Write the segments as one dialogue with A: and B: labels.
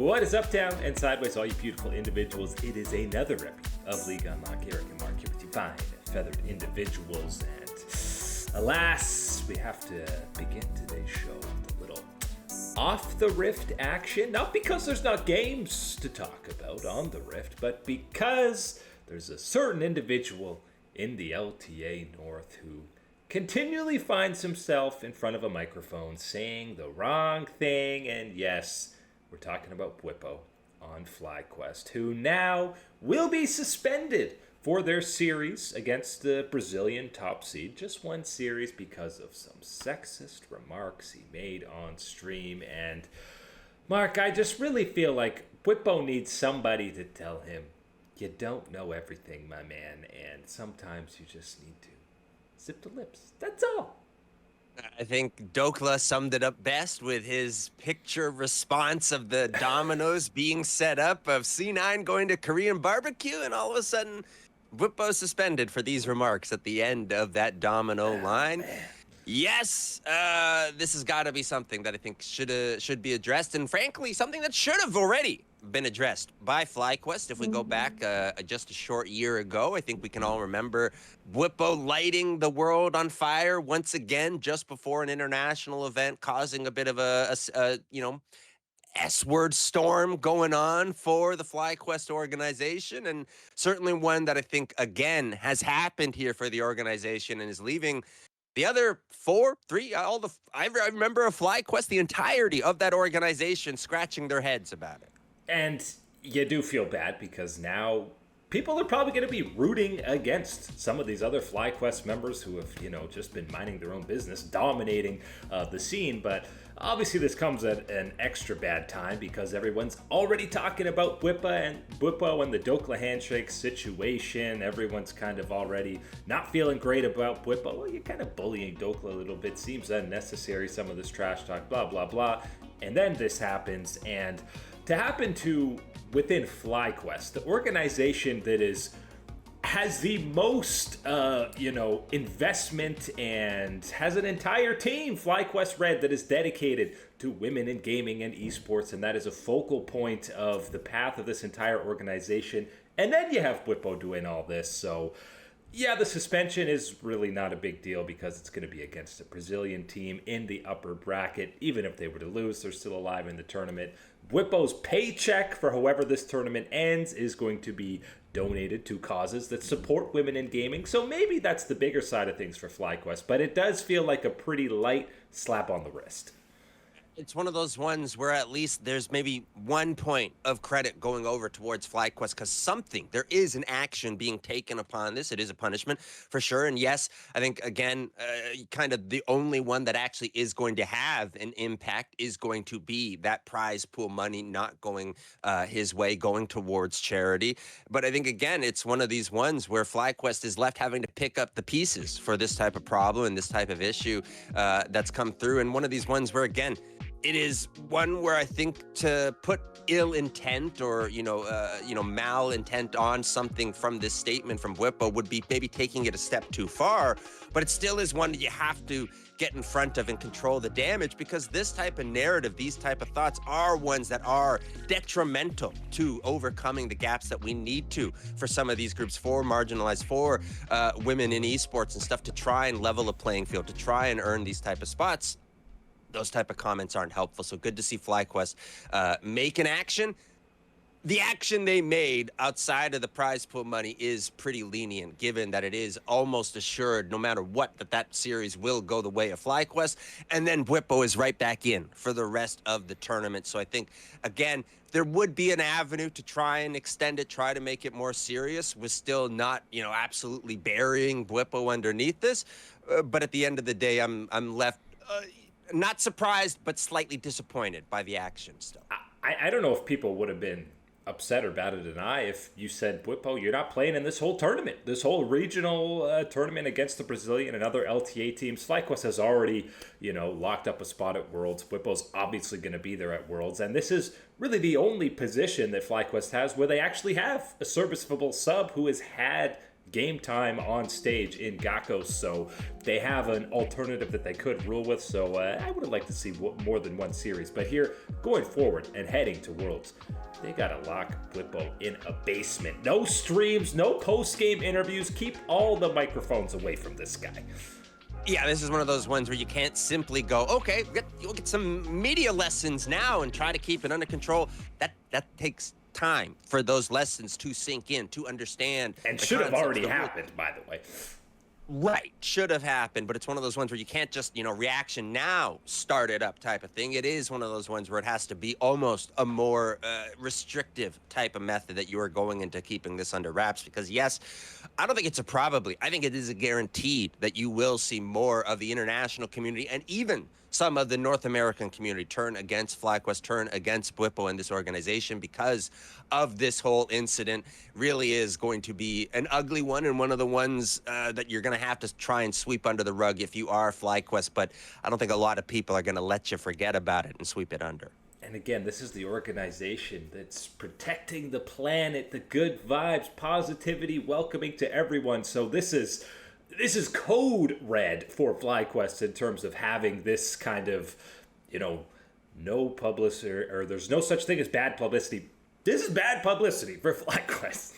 A: What is up, down, and sideways, all you beautiful individuals? It is another epi of League Unlock. Eric and Mark here with you fine, feathered individuals. And alas, we have to begin today's show with a little off-the-Rift action. Not because there's not games to talk about on the Rift, but because there's a certain individual in the LTA North who continually finds himself in front of a microphone saying the wrong thing. And yes, we're talking about Bwipo on FlyQuest, who now will be suspended for their series against the Brazilian top seed. Just one series because of some sexist remarks he made on stream. And Mark, I just really feel like Bwipo needs somebody to tell him, you don't know everything, my man, and sometimes you just need to zip the lips. That's all.
B: I think Dplus summed it up best with his picture response of the dominoes being set up, of C9 going to Korean barbecue, and all of a sudden, Bwipo suspended for these remarks at the end of that domino line.
A: Man.
B: Yes, this has got to be something that I think should be addressed, and frankly, something that should have already been addressed by FlyQuest. If we go back just a short year ago, I think we can all remember Bwipo lighting the world on fire once again just before an international event, causing a bit of a S-word storm going on for the FlyQuest organization, and certainly one that I think, again, has happened here for the organization and is leaving the other I remember a FlyQuest, the entirety of that organization scratching their heads about it.
A: And you do feel bad because now people are probably going to be rooting against some of these other FlyQuest members who have, just been minding their own business, dominating the scene. But obviously this comes at an extra bad time because everyone's already talking about Bwipo and the Dokla handshake situation. Everyone's kind of already not feeling great about Bwipo. Well, you're kind of bullying Dokla a little bit. Seems unnecessary, some of this trash talk, blah, blah, blah. And then this happens, and to happen to within FlyQuest, the organization that has the most investment and has an entire team, FlyQuest Red, that is dedicated to women in gaming and esports, and that is a focal point of the path of this entire organization. And then you have Bwipo doing all this. So yeah, the suspension is really not a big deal because it's going to be against a Brazilian team in the upper bracket. Even if they were to lose, they're still alive in the tournament. Bwipo's paycheck for however this tournament ends is going to be donated to causes that support women in gaming. So maybe that's the bigger side of things for FlyQuest, but it does feel like a pretty light slap on the wrist.
B: It's one of those ones where at least there's maybe 1 point of credit going over towards FlyQuest because there is an action being taken upon this. It is a punishment for sure. And yes, I think, again, kind of the only one that actually is going to have an impact is going to be that prize pool money not going his way, going towards charity. But I think, again, it's one of these ones where FlyQuest is left having to pick up the pieces for this type of problem and this type of issue that's come through. And one of these ones where, again, it is one where I think to put ill intent or, malintent on something from this statement from Bwipo would be maybe taking it a step too far, but it still is one that you have to get in front of and control the damage because this type of narrative, these type of thoughts are ones that are detrimental to overcoming the gaps that we need to for some of these groups, for marginalized, for women in esports and stuff, to try and level a playing field, to try and earn these type of spots. Those type of comments aren't helpful. So good to see FlyQuest make an action. The action they made outside of the prize pool money is pretty lenient, given that it is almost assured, no matter what, that series will go the way of FlyQuest. And then Bwipo is right back in for the rest of the tournament. So I think, again, there would be an avenue to try and extend it, try to make it more serious, with still not, absolutely burying Bwipo underneath this. But at the end of the day, I'm left not surprised, but slightly disappointed by the action still.
A: I don't know if people would have been upset or batted an eye if you said, Bwipo, you're not playing in this whole tournament, this whole regional tournament against the Brazilian and other LTA teams. FlyQuest has already, locked up a spot at Worlds. Bwipo's obviously going to be there at Worlds. And this is really the only position that FlyQuest has where they actually have a serviceable sub who has had game time on stage in Gakos, so they have an alternative that they could rule with. So I would have liked to see more than one series. But here, going forward and heading to Worlds, they gotta lock Bwipo in a basement. No streams, no post-game interviews. Keep all the microphones away from this guy.
B: Yeah, this is one of those ones where you can't simply go, okay, you'll get some media lessons now and try to keep it under control. That takes time for those lessons to sink in, to understand.
A: And should have already happened, by the way.
B: Right, should have happened, but it's one of those ones where you can't just, reaction now, start it up type of thing. It is one of those ones where it has to be almost a more restrictive type of method that you are going into keeping this under wraps. Because yes, I don't think it's a probably. I think it is a guaranteed that you will see more of the international community and even some of the North American community turn against FlyQuest, turn against Bwipo and this organization because of this whole incident. Really is going to be an ugly one and one of the ones that you're going to have to try and sweep under the rug if you are FlyQuest. But I don't think a lot of people are going to let you forget about it and sweep it under.
A: And again, this is the organization that's protecting the planet, the good vibes, positivity, welcoming to everyone. So this is code red for FlyQuest in terms of having this kind of, no publicity, or there's no such thing as bad publicity. This is bad publicity for FlyQuest.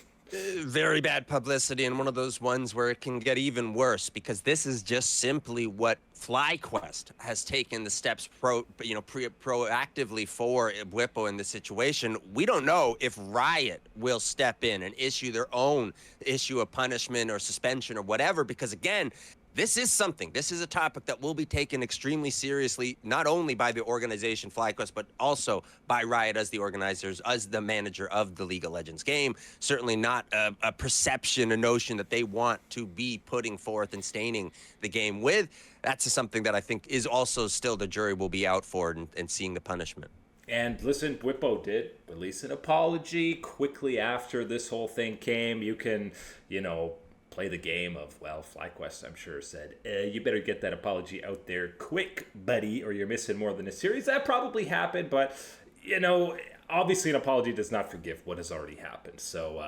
B: Very bad publicity, and one of those ones where it can get even worse because this is just simply what FlyQuest has taken the steps proactively for Bwipo in this situation. We don't know if Riot will step in and issue their own issue of punishment or suspension or whatever, because again, this is a topic that will be taken extremely seriously, not only by the organization FlyQuest, but also by Riot as the organizers, as the manager of the League of Legends game. Certainly not a perception, a notion that they want to be putting forth and staining the game with. That's something that I think is also still the jury will be out for and seeing the punishment.
A: And listen, Bwipo did release an apology quickly after this whole thing came. You can, play the game of, FlyQuest, I'm sure, said, you better get that apology out there quick, buddy, or you're missing more than a series. That probably happened, but, obviously an apology does not forgive what has already happened. So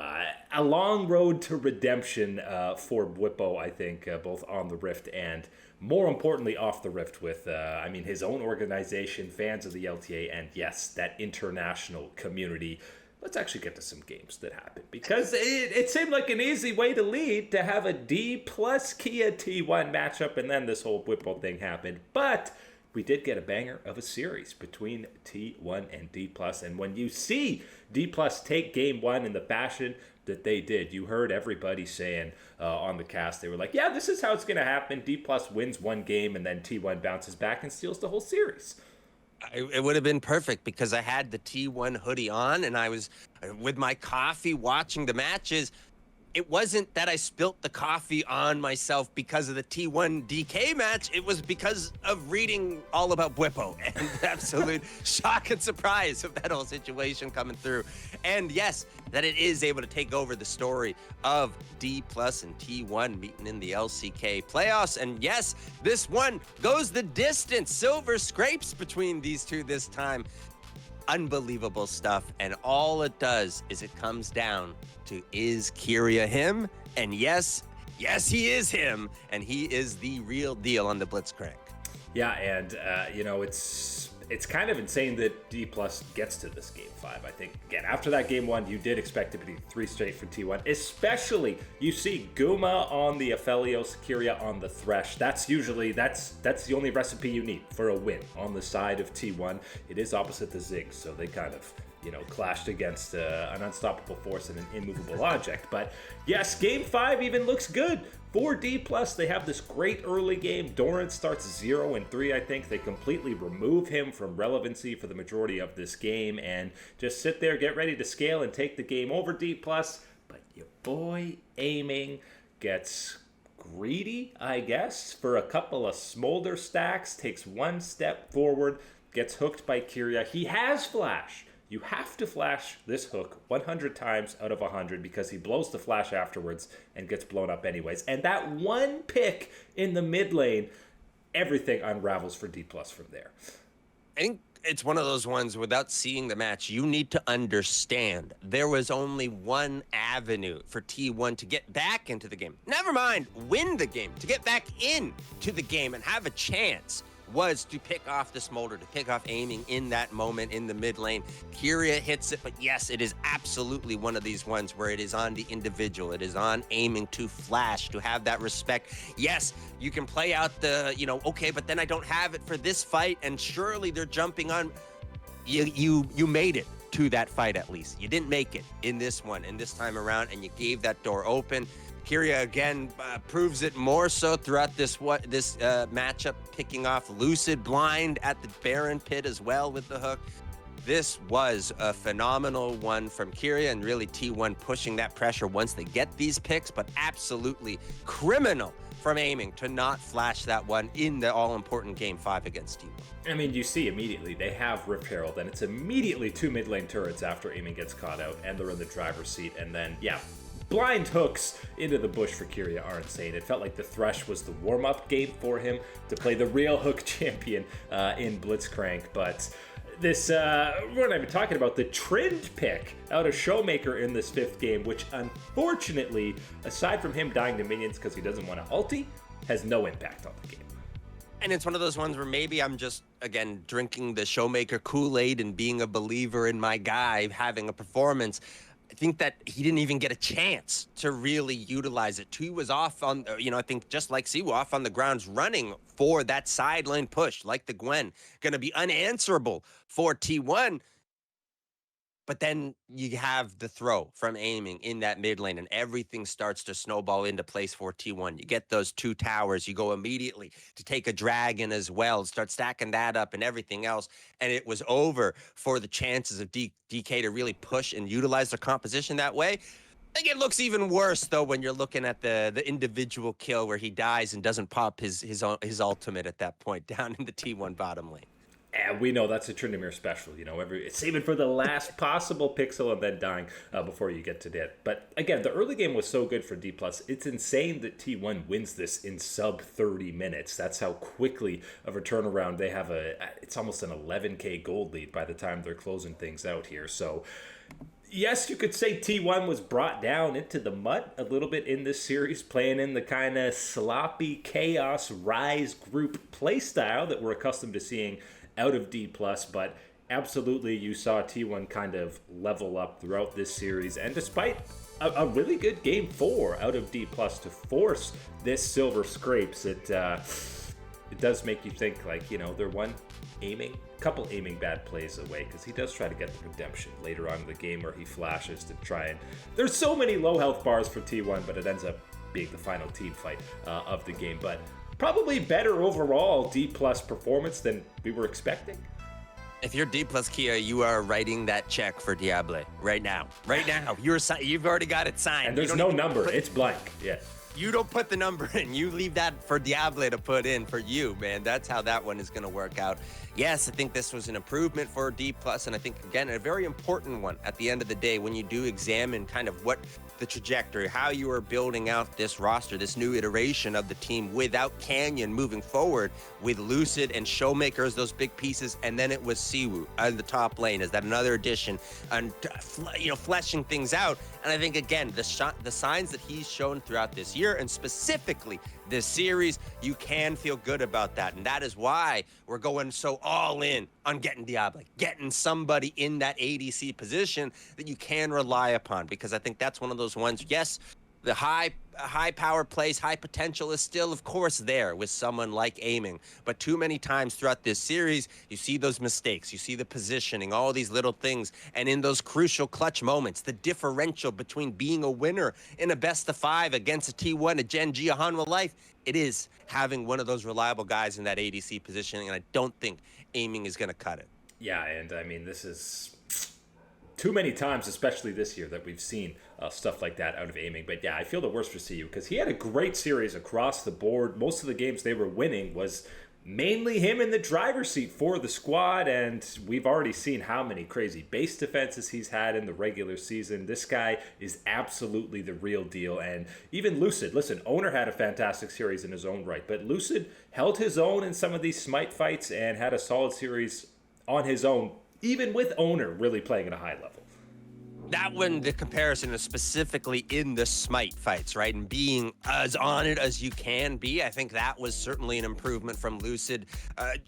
A: a long road to redemption for Bwipo, I think, both on the Rift and, more importantly, off the Rift with, his own organization, fans of the LTA, and yes, that international community. Let's actually get to some games that happened, because it seemed like an easy way to lead to have a Dplus Kia T1 matchup, and then this whole Bwipo thing happened. But we did get a banger of a series between T1 and Dplus, and when you see Dplus take game one in the fashion that they did, you heard everybody saying on the cast, they were like, yeah, this is how it's going to happen. Dplus wins one game, and then T1 bounces back and steals the whole series.
B: It would have been perfect because I had the T1 hoodie on and I was with my coffee watching the matches. It wasn't that I spilt the coffee on myself because of the T1 DK match. It was because of reading all about Bwipo and the absolute shock and surprise of that whole situation coming through. And yes, that it is able to take over the story of Dplus and T1 meeting in the LCK playoffs. And yes, this one goes the distance. Silver scrapes between these two this time. Unbelievable stuff. And all it does is it comes down to, is Kyria him? And yes, he is him. And he is the real deal on the Blitzcrank.
A: Yeah, and, it's kind of insane that Dplus gets to this game 5. I think, again, after that game 1, you did expect it to be 3 straight for T1. Especially, you see Guma on the Aphelios, Kyria on the Thresh. That's the only recipe you need for a win on the side of T1. It is opposite the Ziggs, so they kind of, clashed against an unstoppable force and an immovable object. But yes, game 5 even looks good. For Dplus, they have this great early game. Doran starts 0-3, I think. They completely remove him from relevancy for the majority of this game and just sit there, get ready to scale and take the game over Dplus. But your boy Aiming gets greedy, I guess, for a couple of smolder stacks, takes one step forward, gets hooked by Kyria. He has flash. You have to flash this hook 100 times out of 100 because he blows the flash afterwards and gets blown up anyways. And that one pick in the mid lane, everything unravels for Dplus from there.
B: I think It's one of those ones without seeing the match, you need to understand there was only one avenue for T1 to get back into the game. Never mind win the game, to get back into the game and have a chance was to pick off the smolder, to pick off aiming in that moment in the mid lane. Kyria hits it, but yes, it is absolutely one of these ones where it is on the individual. It is on aiming to flash, to have that respect. Yes, you can play out the, okay, but then I don't have it for this fight, and surely they're jumping on. You made it to that fight at least. You didn't make it in this one, in this time around, and you gave that door open. Kyria again proves it more so throughout this matchup, picking off Lucid blind at the Baron pit as well with the hook. This was a phenomenal one from Kyria, and really T1 pushing that pressure once they get these picks, but absolutely criminal from aiming to not flash that one in the all-important Game 5 against T1.
A: I mean, you see immediately they have Rift Herald, and it's immediately 2 mid lane turrets after aiming gets caught out, and they're in the driver's seat, and then, blind hooks into the bush for Kyria are insane. It felt like the Thresh was the warm-up game for him to play the real hook champion in Blitzcrank, but this, we're not even talking about the trend pick out of Showmaker in this 5th game, which unfortunately, aside from him dying to minions because he doesn't want to ulti, has no impact on the game.
B: And it's one of those ones where maybe I'm just, again, drinking the Showmaker Kool-Aid and being a believer in my guy having a performance. I think that he didn't even get a chance to really utilize it. He was off on, I think just like Siwu, off on the grounds running for that side lane push, like the Gwen, going to be unanswerable for T1. But then you have the throw from aiming in that mid lane, and everything starts to snowball into place for T1. You get those 2 towers. You go immediately to take a dragon as well, start stacking that up and everything else. And it was over for the chances of DK to really push and utilize their composition that way. I think it looks even worse, though, when you're looking at the individual kill where he dies and doesn't pop his ultimate at that point down in the T1 bottom lane.
A: And we know that's a Tryndamere special, saving for the last possible pixel and then dying before you get to that. But again, the early game was so good for Dplus. It's insane that T1 wins this in sub 30 minutes. That's how quickly of a turnaround they have. It's almost an 11k gold lead by the time they're closing things out here. So yes, you could say T1 was brought down into the mud a little bit in this series, playing in the kind of sloppy chaos Rise group playstyle that we're accustomed to seeing out of Dplus, but absolutely you saw T1 kind of level up throughout this series, and despite a really good game 4 out of Dplus to force this silver scrapes, it does make you think, like, they're couple aiming bad plays away, because he does try to get the redemption later on in the game where he flashes to try and... There's so many low health bars for T1, but it ends up being the final team fight of the game. But probably better overall Dplus performance than we were expecting.
B: If you're Dplus Kia, you are writing that check for Diable right now. Right now. You've already got it signed.
A: And there's no number. It's blank. Yeah.
B: You don't put the number in. You leave that for Diable to put in for you, man. That's how that one is going to work out. Yes, I think this was an improvement for Dplus, and I think, again, a very important one at the end of the day when you do examine kind of what the trajectory, how you are building out this roster, this new iteration of the team without Canyon moving forward with Lucid and Showmaker as those big pieces, and then it was Siwu on the top lane. Is that another addition and fleshing things out? And I think, again, the signs that he's shown throughout this year and specifically this series, you can feel good about that. And that is why we're going so all in on getting Diable, getting somebody in that ADC position that you can rely upon, because I think that's one of those ones. Yes, the high power plays, high potential is still, of course, there with someone like aiming. But too many times throughout this series, you see those mistakes, you see the positioning, all these little things. And in those crucial clutch moments, the differential between being a winner in a best of 5 against a T1, a Gen G, a Hanwha Life, it is having one of those reliable guys in that ADC positioning. And I don't think aiming is going to cut it.
A: Yeah, and I mean, this is too many times, especially this year, that we've seen stuff like that out of aiming. But yeah, I feel the worst for CU because he had a great series across the board. Most of the games they were winning was mainly him in the driver's seat for the squad, and we've already seen how many crazy base defenses he's had in the regular season. This guy is absolutely the real deal. And even Lucid, listen, Owner had a fantastic series in his own right, but Lucid held his own in some of these smite fights and had a solid series on his own, even with owner really playing at a high level.
B: That one, the comparison is specifically in the Smite fights, right? And being as on it as you can be. I think that was certainly an improvement from Lucid.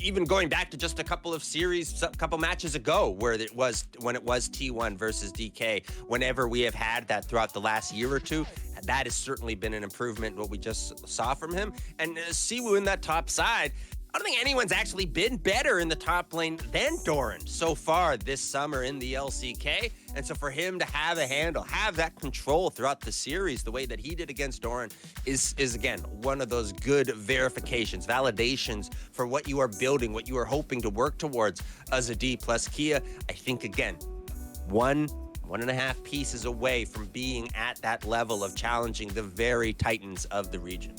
B: Even going back to just a couple of series, a couple matches ago, when it was T1 versus DK, whenever we have had that throughout the last year or two, that has certainly been an improvement, what we just saw from him. And Siwoo in that top side, I don't think anyone's actually been better in the top lane than Doran so far this summer in the LCK. And so for him to have a handle, have that control throughout the series, the way that he did against Doran is again, one of those good verifications, validations for what you are building, what you are hoping to work towards as a Dplus Kia. I think, again, one and a half pieces away from being at that level of challenging the very titans of the region.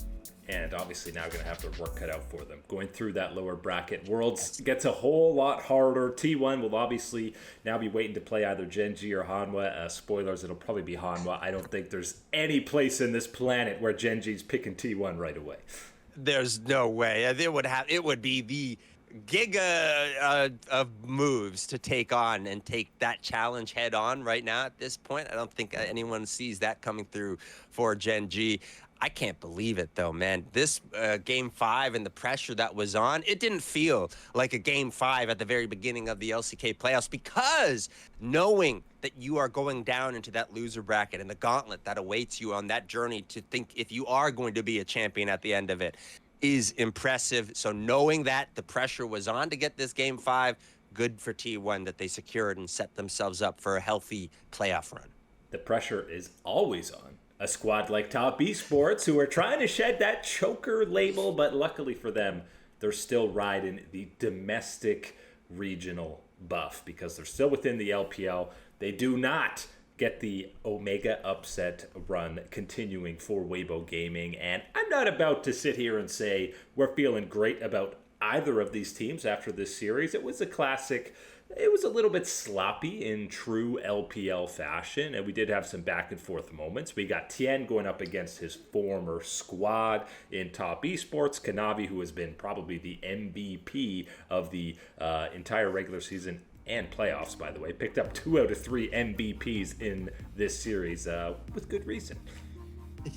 A: And obviously now going to have their work cut out for them. Going through that lower bracket, Worlds gets a whole lot harder. T1 will obviously now be waiting to play either Gen G or Hanwha. Spoilers, it'll probably be Hanwha. I don't think there's any place in this planet where Gen G's picking T1 right away.
B: There's no way. It would be the giga of moves to take on and take that challenge head on right now at this point. I don't think anyone sees that coming through for Gen G. I can't believe it, though, man. This Game 5 and the pressure that was on, it didn't feel like a Game 5 at the very beginning of the LCK playoffs, because knowing that you are going down into that loser bracket and the gauntlet that awaits you on that journey to think if you are going to be a champion at the end of it is impressive. So knowing that the pressure was on to get this Game 5, good for T1 that they secured and set themselves up for a healthy playoff run.
A: The pressure is always on a squad like Top eSports, who are trying to shed that choker label, but luckily for them, they're still riding the domestic regional buff because they're still within the LPL. They do not get the Omega upset run continuing for Weibo Gaming, and I'm not about to sit here and say we're feeling great about either of these teams after this series. It was a classic. It was a little bit sloppy in true LPL fashion, and we did have some back and forth moments. We got Tien going up against his former squad in Top eSports. Kanavi, who has been probably the MVP of the entire regular season and playoffs, by the way, picked up 2 out of 3 MVPs in this series with good reason.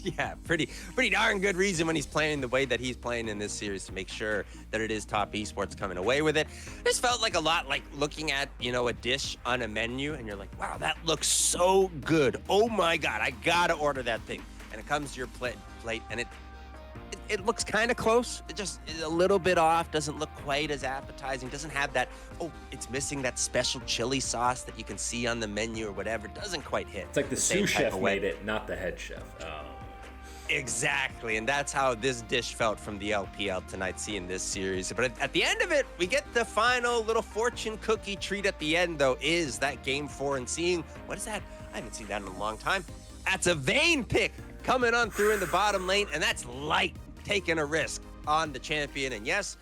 B: Yeah, pretty darn good reason when he's playing the way that he's playing in this series to make sure that it is Top eSports coming away with it. This felt like a lot like looking at, a dish on a menu and you're like, wow, that looks so good. Oh my God, I gotta order that thing. And it comes to your plate and it looks kind of close. It just is a little bit off, doesn't look quite as appetizing, doesn't have that, it's missing that special chili sauce that you can see on the menu or whatever. It doesn't quite hit.
A: It's like the sous chef made it, not the head chef.
B: Exactly, and that's how this dish felt from the LPL tonight, seeing this series. But at the end of it, we get the final little fortune cookie treat at the end, though, is that Game 4, and seeing, what is that? I haven't seen that in a long time. That's a Vayne pick coming on through in the bottom lane, and that's Light taking a risk on the champion. And yes,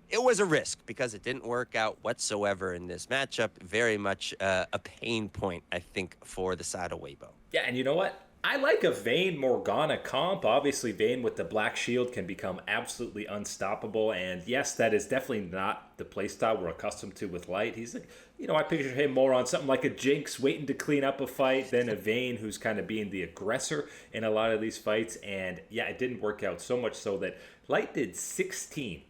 B: it was a risk because it didn't work out whatsoever in this matchup. Very much a pain point, I think, for the side of Weibo.
A: Yeah, and you know what? I like a Vayne Morgana comp. Obviously, Vayne with the Black Shield can become absolutely unstoppable. And yes, that is definitely not the playstyle we're accustomed to with Light. He's like, I picture him more on something like a Jinx waiting to clean up a fight than a Vayne who's kind of being the aggressor in a lot of these fights. And yeah, it didn't work out, so much so that Light did 16%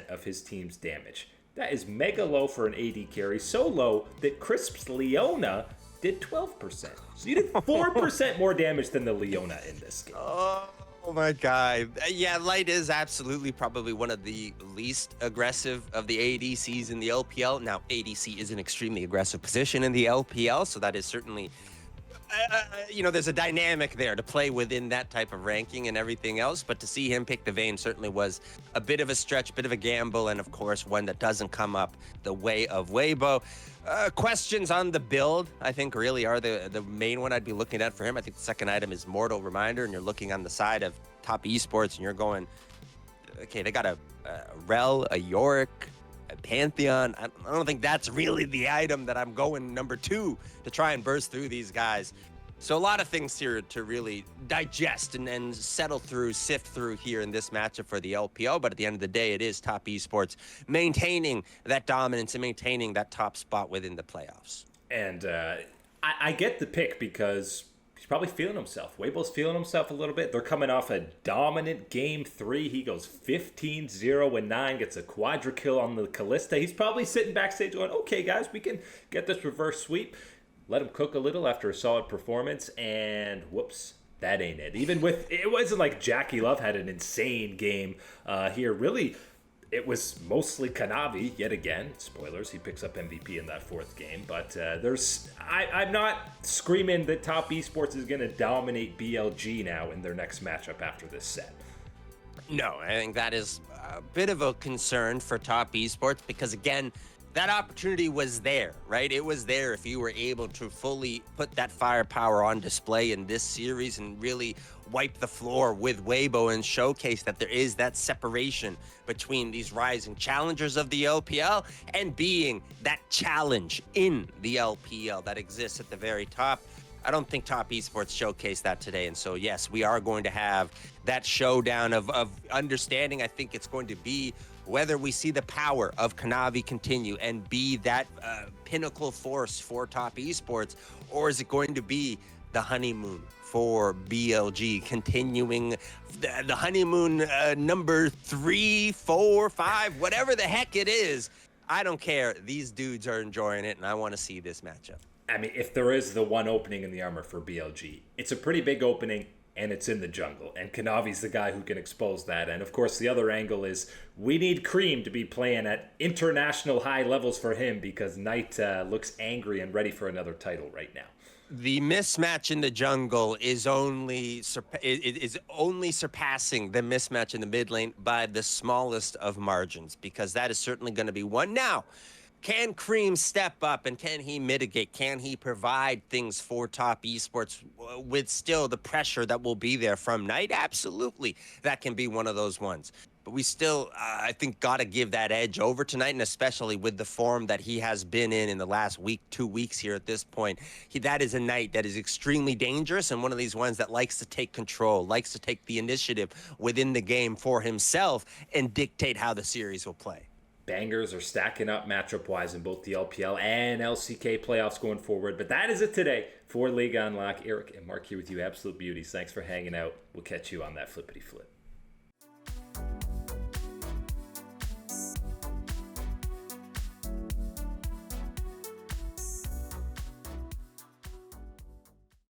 A: of his team's damage. That is mega low for an AD carry, so low that Crisp's Leona did 12%. So you did 4% more damage than the Leona in this game.
B: Oh my God. Yeah, Light is absolutely probably one of the least aggressive of the ADCs in the LPL. Now, ADC is an extremely aggressive position in the LPL, so that is certainly, there's a dynamic there to play within that type of ranking and everything else. But to see him pick the Vayne certainly was a bit of a stretch, a bit of a gamble, and of course, one that doesn't come up the way of Weibo. Questions on the build, I think, really are the main one I'd be looking at for him. I think the second item is Mortal Reminder, and you're looking on the side of Top eSports, and you're going, okay, they got a Rel, a Yorick, a Pantheon. I don't think that's really the item that I'm going number 2 to try and burst through these guys. So a lot of things here to really digest and sift through here in this matchup for the LPO. But at the end of the day, it is top esports maintaining that dominance and maintaining that top spot within the playoffs.
A: And I get the pick because he's probably feeling himself. Weibo's feeling himself a little bit. They're coming off a dominant game 3. He goes 15-0-9, gets a quadra kill on the Callista. He's probably sitting backstage going, okay, guys, we can get this reverse sweep. Let him cook a little after a solid performance, and whoops, that ain't it. Even with, it wasn't like Jackie Love had an insane game here. Really, it was mostly Kanavi, yet again. Spoilers, he picks up MVP in that 4th game. But I'm not screaming that Top Esports is going to dominate BLG now in their next matchup after this set.
B: No, I think that is a bit of a concern for Top Esports because, again, that opportunity was there, right? It was there if you were able to fully put that firepower on display in this series and really wipe the floor with Weibo and showcase that there is that separation between these rising challengers of the LPL and being that challenge in the LPL that exists at the very top. I don't think Top Esports showcased that today. And so, yes, we are going to have that showdown of understanding. I think it's going to be whether we see the power of Kanavi continue and be that pinnacle force for Top Esports, or is it going to be the honeymoon for BLG continuing the honeymoon number 3, 4, 5, whatever the heck it is. I don't care. These dudes are enjoying it, and I want to see this matchup.
A: I mean, if there is the one opening in the armor for BLG, it's a pretty big opening, and it's in the jungle. And Kanavi's the guy who can expose that. And, of course, the other angle is we need Cream to be playing at international high levels for him because Knight looks angry and ready for another title right now.
B: The mismatch in the jungle is only surpassing the mismatch in the mid lane by the smallest of margins, because that is certainly going to be one. Now, can Cream step up and can he mitigate? Can he provide things for Top Esports with still the pressure that will be there from Knight? Absolutely. That can be one of those ones. But we still, I think, got to give that edge over tonight, and especially with the form that he has been in the last week, 2 weeks here at this point. That is a Knight that is extremely dangerous and one of these ones that likes to take control, likes to take the initiative within the game for himself and dictate how the series will play.
A: Bangers are stacking up matchup-wise in both the LPL and LCK playoffs going forward. But that is it today for League Unlock. Eric and Mark here with you, absolute beauties. Thanks for hanging out. We'll catch you on that flippity flip.